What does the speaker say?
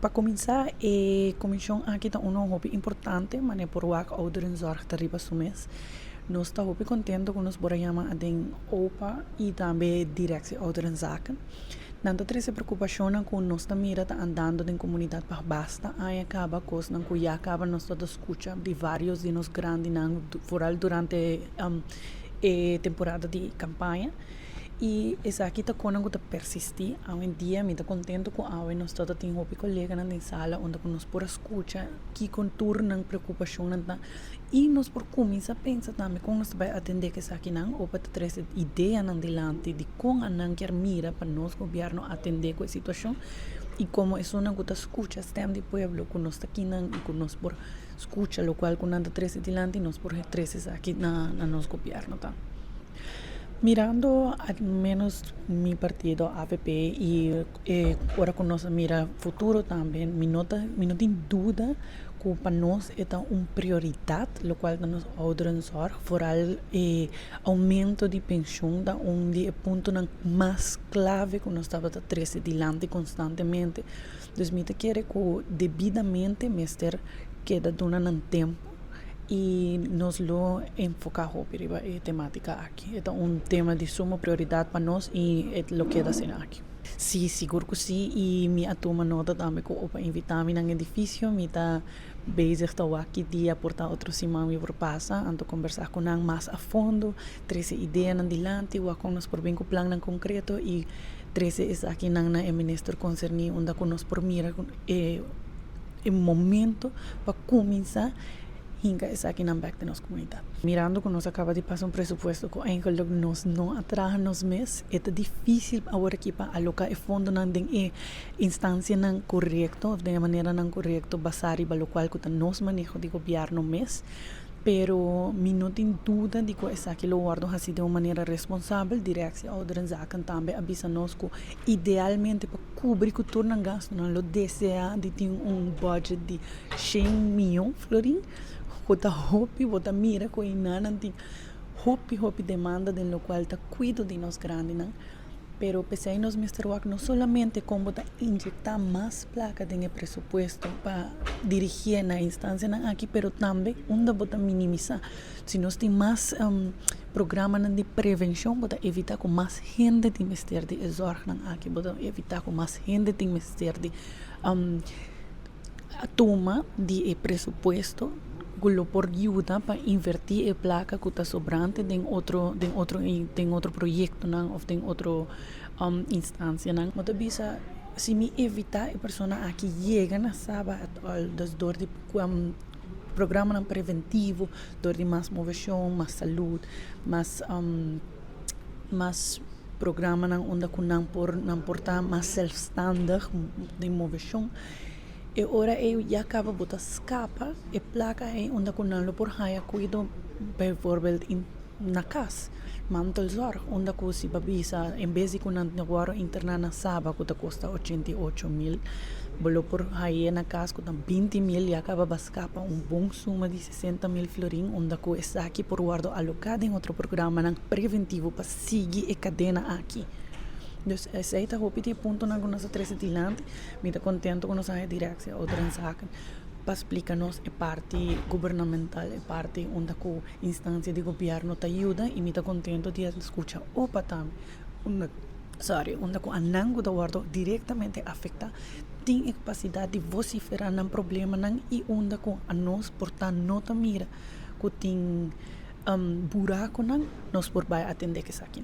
Para começar, a comissão aqui está um hobby importante, mas é por o ouderenzorg te riba sumes. Nós está hobby contento com nos borayama adem opa e também direção ouderenzaken. Nanta trece preocupação com nós da mira tá andando em comunidade para basta, aí acaba coisa não que acaba nós toda escuta de vários de nos grandes não foral durante a temporada de campanha. E essa aqui está quando está persistir, hoje em dia me está contento com a nós toda tem hobby colega na sala onde nós por escuta que contorna preocupação nanta e nós por começar a pensar também como nós vai atender que essa aqui não ou para trazer ideia não delante de como a não quer mira para nós governo atender com a situação e como isso não está escuta sistema de pueblo com nós aqui não e com nós por escuta lo qual com nada trazer delante nós por trazer aqui na nos governo tá. Mirando al menos mi partido AVP y ahora con nos mira futuro también, mi no tem duda que para nós é uma prioridade, lo qual nos ouderenzorg, vooral aumento de pensão, da onde é ponto mais clave que nós estava a trazer delante constantemente. Então, me quer que devidamente mestre queda dando tempo e nos lo enfocamos para a temática aqui. É um tema de suma prioridade para nós e é lo que assim aqui. Sim, seguro que sim, e me toma nota também que para invitar-me no edifício, me está bezig aqui de aportar outros simãos por passa, anto conversar com ele mais a fundo, trazer ideias adelante, ou com nós por bem com plano concreto e trazer isso aqui na ministro concernido, onde nós por mira o momento para começar hinga essa aqui na back da nossa comunidade. Mirando que nós acaba de passar presupuesto que ainda nós não atrás nos mês, é difícil agora aqui para alocar o fundo na instância não correto, de maneira não correta, basar e lo qual que nós manejo de governo mês, pero me não tem dúvida de que essa aqui lo guardo assim de uma maneira responsável, direção ouderenzorg também avisa nós que idealmente para cobrir que torna gasto, não lo deseja de ter budget de 100 milhões florin. Bota hobby, bota mira com inana tem hobby demanda de lo qual ta cuido de nós grande não, pero pensei nos Mr. Wack não solamente como bota injetar mais placa de presupuesto para dirigir na instância não aqui, pero também onde bota minimizar, se nós tem mais programa de prevenção, bota evitar com mais gente de mister de zorg não aqui, bota evitar com mais gente de mister de a toma de presupuesto gulo por ajuda para invertir a placa que está sobrante em outro projeto não ou em outra instância não. Mas bisa se me evitar a pessoa aqui chega na sábado das dor de programa não preventivo, dor de mais movição, mais saúde, mais programa não onde não portar mais selvständig de movição. E ora eu já acaba botar escapa e placa é onde kunalo por haya cuido bijvoorbeeld na casa mantelzorg onde ku si babisa em vez de kunan negócio interna na saba que custa 88,000 bolo por haya na casa que 20,000 e acaba escapa bom suma de 60,000 florin onde ku está aqui por guardo alocado em outro programa não preventivo para seguir a cadena aqui. Então, esse é o ponto na nossa três dilante. Me está contento com nossa direção ouderenzorg para explicar-nos a parte governamental, a parte onde a instância de governo te ajuda e me está contento de escutar o patam, onde a nango da guardo diretamente afeta tem a capacidade de vociferar num problema não e onde a nós portar nota mira que tem buraco não nós por vai atender que isso aqui não.